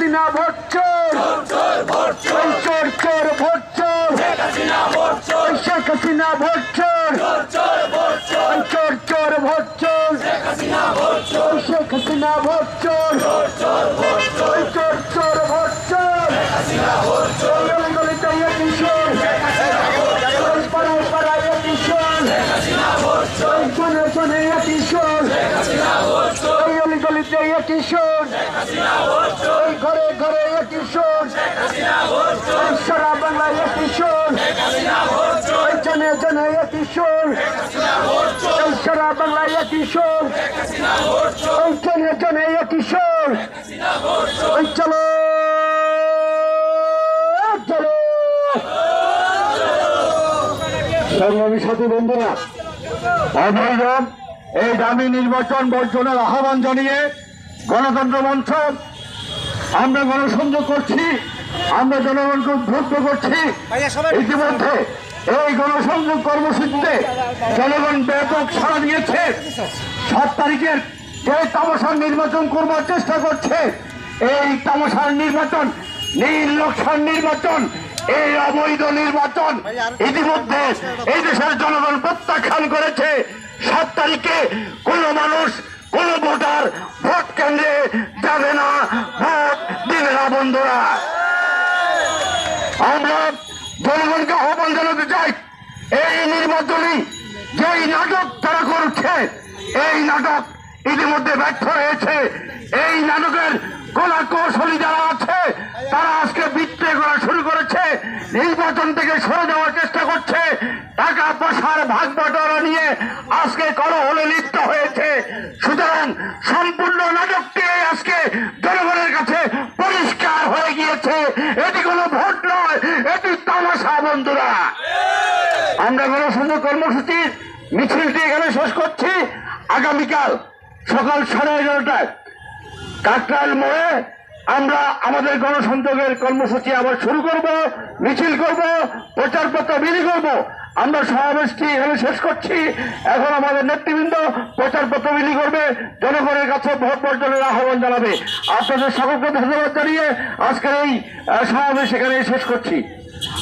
Hasina vote চোর, চোর চোর চোর ভোট চোর, শেখ হাসিনা ভোট চোর, চোর চোর ভোট চোর, শেখ হাসিনা ভোট চোর, চোর চোর ভোট চোর, গলিতে কিশোর, পাড়ায় পাড়ায় কিশোর, জনে জনে কিশোর, গলিতে কিশোর, ঘরে ঘরে কিশোর, সারা বাংলায় কিশোর, জনে জনে কিশোর, সারা বাংলায় কিশোর, জনে জনে কিশোর, চলো চলো। সংগ্রামী সাথী বন্ধুরা, অভিযোগ এই দামি নির্বাচন বর্জনের আহ্বান জানিয়ে গণতন্ত্র মঞ্চ আমরা গণসংযোগ করছি, আমরা জনগণকে উদ্বুদ্ধ করছি। ইতিমধ্যে এই গণসংযোগ কর্মসূচিতে জনগণ ব্যাপক সাড়া দিয়েছে। 7 তারিখের যে তামাশার নির্বাচন করবার চেষ্টা করছে, এই তামাশার নির্বাচন, নীল নকশার নির্বাচন, এই অবৈধ নির্বাচন ইতিমধ্যে এই দেশের জনগণ প্রত্যাখ্যান করেছে। 7 তারিখে কোন মানুষ, কোন ভোটার ভোট কেন্দ্রে যাবে না, ভোট দিবে না। বন্ধুরা, আমরা জনগণকে আহ্বান জানাতে চাই, এই নির্বাচনী যেই নাটক তারা করছে, এই নাটক ইতিমধ্যে ব্যর্থ হয়েছে। এই নাটকের কোলা কৌশলী যারা আছে তারা আজকে বিক্রয় করা শুরু করেছে, নির্বাচন থেকে সরে যাওয়ার চেষ্টা করছে, টাকা পয়সার ভাগ বাটোয়ারা নিয়ে আজকে কলহলে লিপ্ত হয়েছে। সুতরাং সম্পূর্ণ নাটকটি আজকে জনগণের কাছে পরিষ্কার হয়ে গিয়েছে, এটি কোনো ভোট নয়, এটি তামাশা। বন্ধুরা, আমরা গণসংযোগ কর্মসূচির মিছিলটি এখানে শেষ করছি। আগামীকাল সকাল 11:30টায় কাকরাইল মোড়ে আমরা আমাদের গণসংযোগের কর্মসূচি আবার শুরু করব, মিছিল করব, প্রচারপত্র বিলি করব। আমরা সমাবেশটি এখানে শেষ করছি। এখন আমাদের নেতৃবৃন্দ প্রচারপত্র বিলি করবে, জনগণের কাছে ভোট বর্জনের আহ্বান জানাবে। আপনাদের সকলকে ধন্যবাদ জানিয়ে আজকের এই সমাবেশ এখানে শেষ করছি।